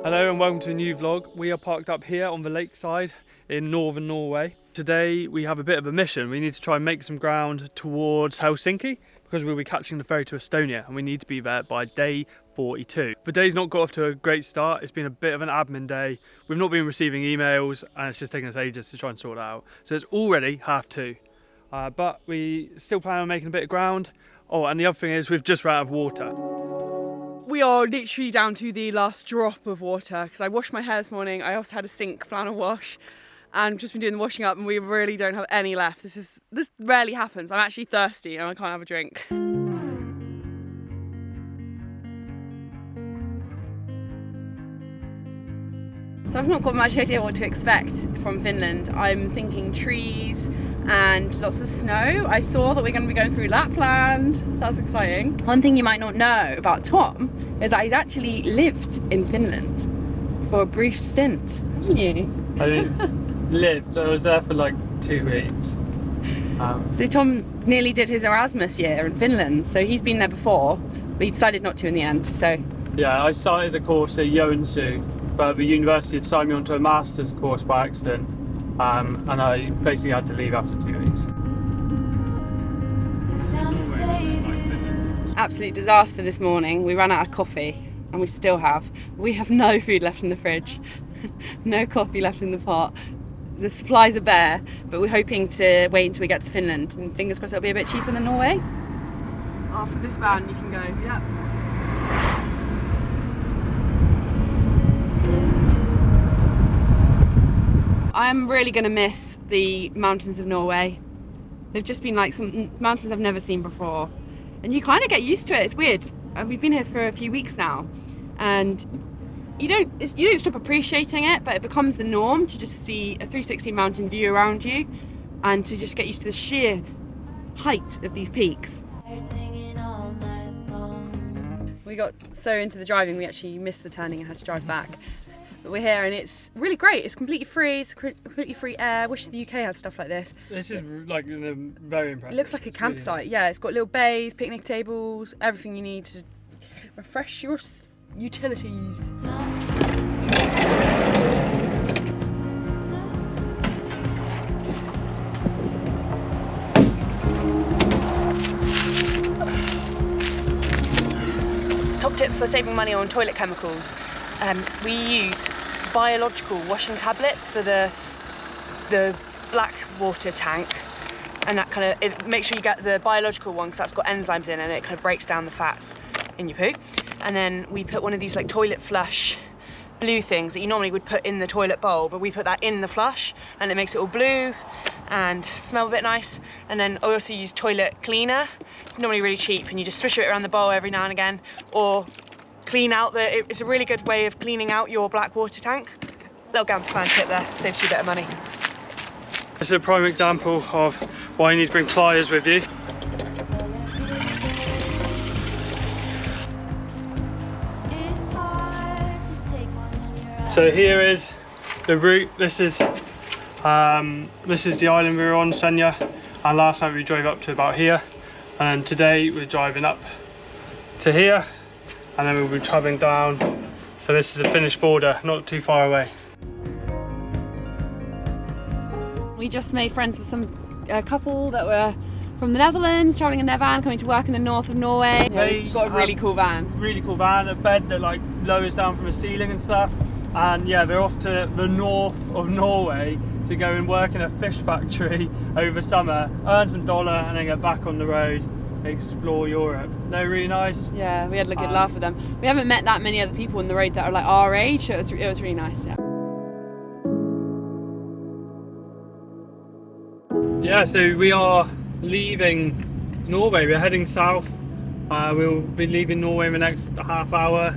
Hello and welcome to a new vlog. We are parked up here on the lakeside in northern Norway. Today we have a bit of a mission. We need to try and make some ground towards Helsinki because we'll be catching the ferry to Estonia and we need to be there by day 42. The day's not got off to a great start. It's been a bit of an admin day. We've not been receiving emails and it's just taken us ages to try and sort it out. So it's already 2:30. But we still plan on making a bit of ground. Oh, and the other thing is we've just run out of water. We are literally down to the last drop of water because I washed my hair this morning. I also had a sink flannel wash and just been doing the washing up and we really don't have any left. This rarely happens. I'm actually thirsty and I can't have a drink. So I've not got much idea what to expect from Finland. I'm thinking trees and lots of snow. I saw that we're going to be going through Lapland. That's exciting. One thing you might not know about Tom is that he's actually lived in Finland for a brief stint, haven't you? I lived. I was there for like 2 weeks. So Tom nearly did his Erasmus year in Finland, so he's been there before, but he decided not to in the end. So yeah, I started a course at Joensuu, but the university had signed me onto a master's course by accident. And I basically had to leave after 2 weeks. Absolute disaster this morning. We ran out of coffee and we still have. We have no food left in the fridge, no coffee left in the pot. The supplies are bare, but we're hoping to wait until we get to Finland and fingers crossed it'll be a bit cheaper than Norway. After this van you can go, yep. I'm really going to miss the mountains of Norway. They've just been like some mountains I've never seen before. And you kind of get used to it, it's weird. We've been here for a few weeks now and you don't stop appreciating it, but it becomes the norm to just see a 360 mountain view around you and to just get used to the sheer height of these peaks. We got so into the driving we actually missed the turning and had to drive back. But we're here and it's really great. It's completely free. It's completely free air. I wish the UK had stuff like this. This is like very impressive. It looks like a campsite. Really nice. Yeah, it's got little bays, picnic tables, everything you need to refresh your utilities. Top tip for saving money on toilet chemicals. We use biological washing tablets for the black water tank, and that kind of make sure you get the biological one because that's got enzymes in and it kind of breaks down the fats in your poo. And then we put one of these like toilet flush blue things that you normally would put in the toilet bowl, but we put that in the flush and it makes it all blue and smell a bit nice. And then I also use toilet cleaner. It's normally really cheap and you just swish it around the bowl every now and again, or clean out it's a really good way of cleaning out your black water tank. Little gamble fan tip there, saves you a bit of money. This is a prime example of why you need to bring pliers with you. So here is the route. This is the island we were on, Senja, and last night we drove up to about here, and today we're driving up to here. And then we'll be travelling down. So this is the Finnish border, not too far away. We just made friends with a couple that were from the Netherlands, travelling in their van, coming to work in the north of Norway. They've got a really cool van. Really cool van, a bed that like lowers down from the ceiling and stuff. And yeah, they're off to the north of Norway to go and work in a fish factory over summer, earn some dollar and then get back on the road. Explore Europe. They're really nice. Yeah, we had a good laugh with them. We haven't met that many other people on the road that are like our age, so it was really nice. Yeah, so we are leaving Norway. We're heading south. We'll be leaving Norway in the next half hour,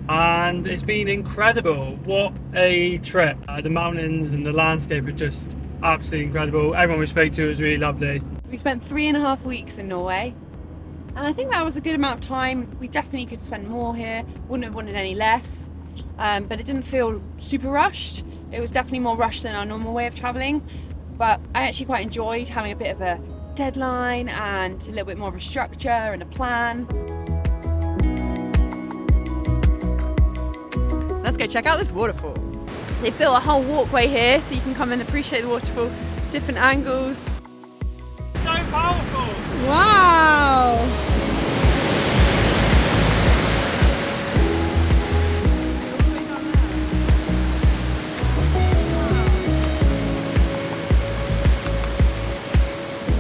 and it's been incredible. What a trip! The mountains and the landscape are just absolutely incredible. Everyone we spoke to was really lovely. We spent 3.5 weeks in Norway, and I think that was a good amount of time. We definitely could spend more here, wouldn't have wanted any less, but it didn't feel super rushed. It was definitely more rushed than our normal way of travelling, but I actually quite enjoyed having a bit of a deadline and a little bit more of a structure and a plan. let's go check out this waterfall. They've built a whole walkway here so you can come and appreciate the waterfall, different angles. So powerful! Wow!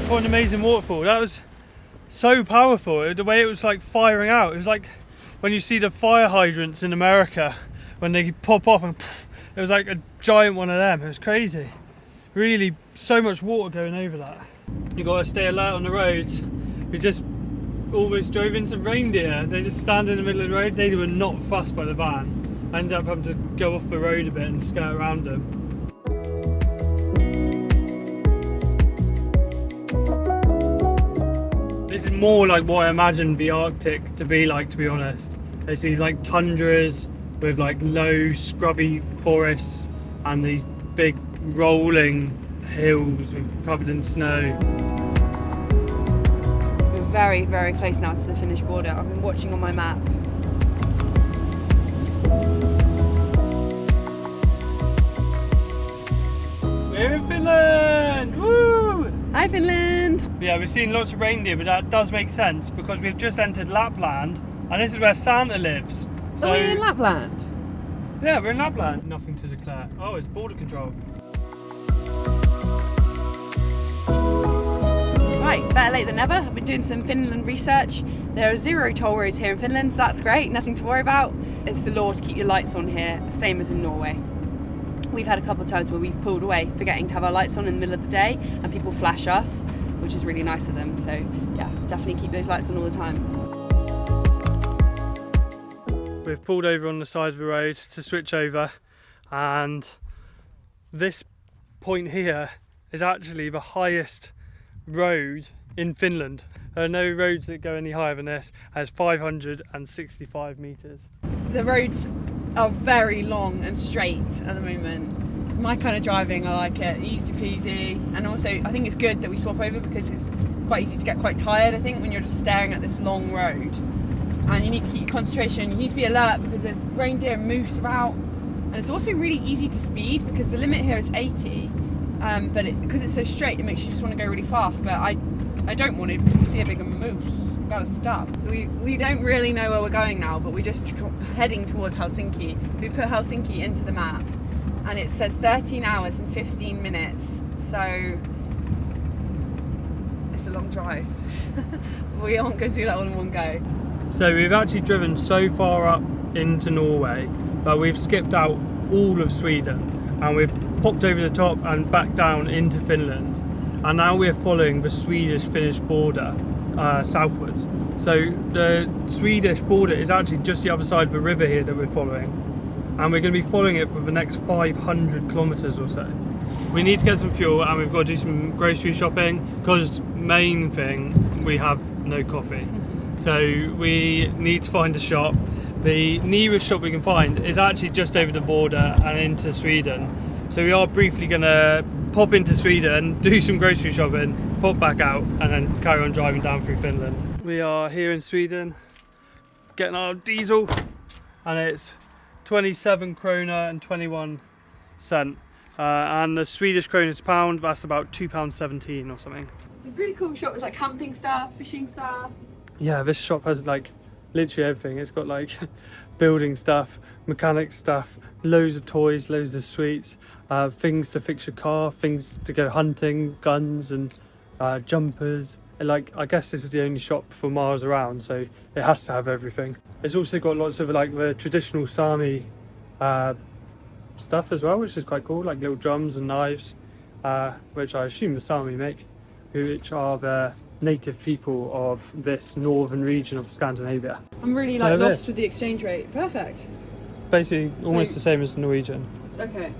What an amazing waterfall. That was so powerful. The way it was like firing out. It was like when you see the fire hydrants in America when they pop off and poof, it was like a giant one of them. It was crazy. Really, so much water going over that. You gotta stay alert on the roads. We just almost drove in some reindeer. They just stand in the middle of the road. They were not fussed by the van. I ended up having to go off the road a bit and skirt around them. This is more like what I imagined the Arctic to be like, to be honest. It's these like tundras with like low scrubby forests and these big rolling hills covered in snow. We're very, very close now to the Finnish border. I've been watching on my map. We're in Finland! Woo! Hi Finland! Yeah, we've seen lots of reindeer, but that does make sense because we've just entered Lapland and this is where Santa lives. So we're in Lapland? Yeah, we're in Lapland. Nothing to declare. Oh, it's border control. Right, better late than never. I've been doing some Finland research. There are 0 toll roads here in Finland, so that's great, nothing to worry about. It's the law to keep your lights on here, same as in Norway. We've had a couple of times where we've pulled away, forgetting to have our lights on in the middle of the day, and people flash us, which is really nice of them. So yeah, definitely keep those lights on all the time. We've pulled over on the side of the road to switch over, and this point here is actually the highest road in Finland. There are no roads that go any higher than this, and it's 565 metres. The roads are very long and straight at the moment. My kind of driving, I like it, easy peasy, and also I think it's good that we swap over because it's quite easy to get quite tired, I think, when you're just staring at this long road. And you need to keep your concentration, you need to be alert because there's reindeer and moose about, and it's also really easy to speed because the limit here is 80, but because it's so straight it makes you just want to go really fast, but I don't want to because we see a bigger moose. We've got to stop. We don't really know where we're going now, but we're just heading towards Helsinki. So we put Helsinki into the map and it says 13 hours and 15 minutes, so it's a long drive. We aren't going to do that all in one go. So we've actually driven so far up into Norway that we've skipped out all of Sweden and we've popped over the top and back down into Finland, and now we're following the Swedish-Finnish border southwards. So the Swedish border is actually just the other side of the river here that we're following, and we're going to be following it for the next 500 kilometres or so. We need to get some fuel and we've got to do some grocery shopping because main thing, we have no coffee. So we need to find a shop. The nearest shop we can find is actually just over the border and into Sweden. So we are briefly going to pop into Sweden, do some grocery shopping, pop back out and then carry on driving down through Finland. We are here in Sweden getting our diesel and it's 27 krona and 21 cent. And the Swedish krona to pound, that's about £2.17 or something. It's really cool shop, it's like camping stuff, fishing stuff. Yeah, this shop has like literally everything. It's got like building stuff, mechanic stuff, loads of toys, loads of sweets, things to fix your car, things to go hunting, guns and jumpers. And like, I guess this is the only shop for miles around, so it has to have everything. It's also got lots of like the traditional Sami stuff as well, which is quite cool, like little drums and knives, which I assume the Sami make, which are the native people of this northern region of Scandinavia. I'm really like lost with the exchange rate. Perfect. Basically almost the same as Norwegian. Okay.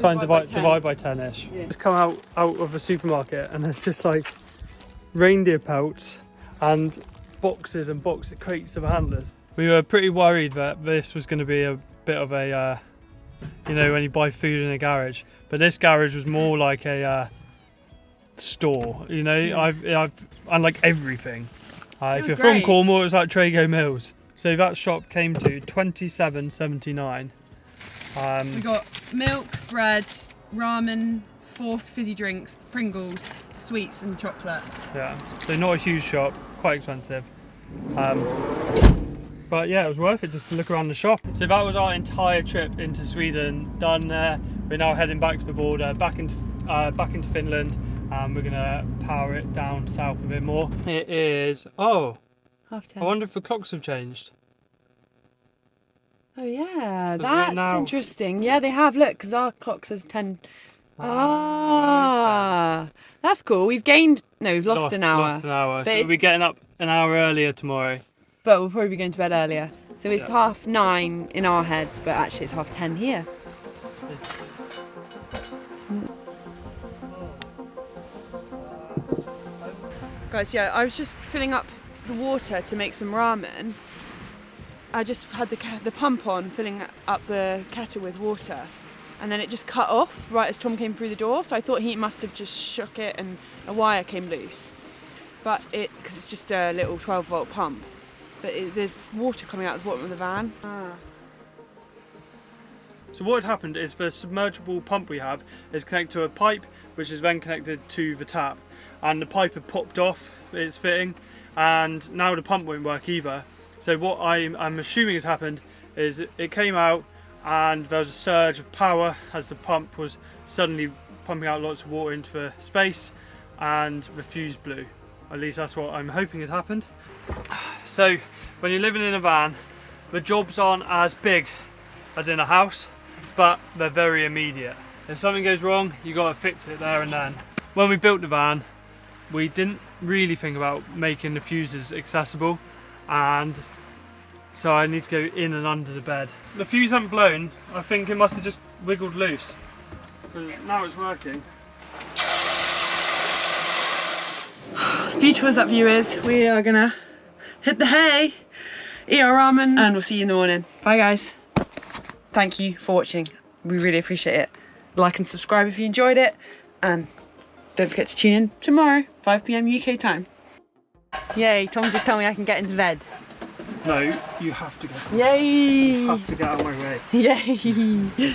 Kind of divide by 10-ish. Yeah. Just come out of a supermarket and there's just like reindeer pelts and boxes and boxes, crates of handlers. We were pretty worried that this was going to be a bit of a, you know, when you buy food in a garage, but this garage was more like a store, you know. Yeah. I like everything. If you're from Cornwall, it's like Trago Mills. So that shop came to 27.79, We got milk, bread, ramen, 4 fizzy drinks, Pringles, sweets and chocolate. Yeah, so not a huge shop, quite expensive. But yeah, it was worth it just to look around the shop. So that was our entire trip into Sweden, done there. We're now heading back to the border, back into Finland, and we're gonna power it down south a bit more. It is, oh, 10:30. I wonder if the clocks have changed. Oh yeah, Does it that's now? interesting. Yeah, they have, look, because our clock says 10. That's cool. We've gained, no, we've lost an hour. Lost an hour, so But we'll be getting up an hour earlier tomorrow. But we'll probably be going to bed earlier. So it's 9:30 in our heads, but actually it's 10:30 here. Guys, yeah, I was just filling up the water to make some ramen. I just had the pump on, filling up the kettle with water, and then it just cut off right as Tom came through the door. So I thought he must have just shook it and a wire came loose. But because it's just a little 12-volt pump. But there's water coming out of the bottom of the van. So what had happened is the submergible pump we have is connected to a pipe, which is then connected to the tap, and the pipe had popped off its fitting, and now the pump won't work either. So what I'm assuming has happened is it came out and there was a surge of power as the pump was suddenly pumping out lots of water into the space, and the fuse blew. At least that's what I'm hoping had happened. So when you're living in a van, the jobs aren't as big as in a house, but they're very immediate. If something goes wrong, you got to fix it there and then. When we built the van, we didn't really think about making the fuses accessible, and so I need to go in and under the bed. The fuse hasn't blown. I think it must have just wiggled loose, because now it's working. As beautiful as that view is, we are gonna hit the hay, eat our ramen, and we'll see you in the morning. Bye guys. Thank you for watching. We really appreciate it. Like and subscribe if you enjoyed it, and don't forget to tune in tomorrow, 5 PM UK time. Yay, Tom just told me I can get into bed. No, you have to get. Yay! You have to get out of my way. Yay!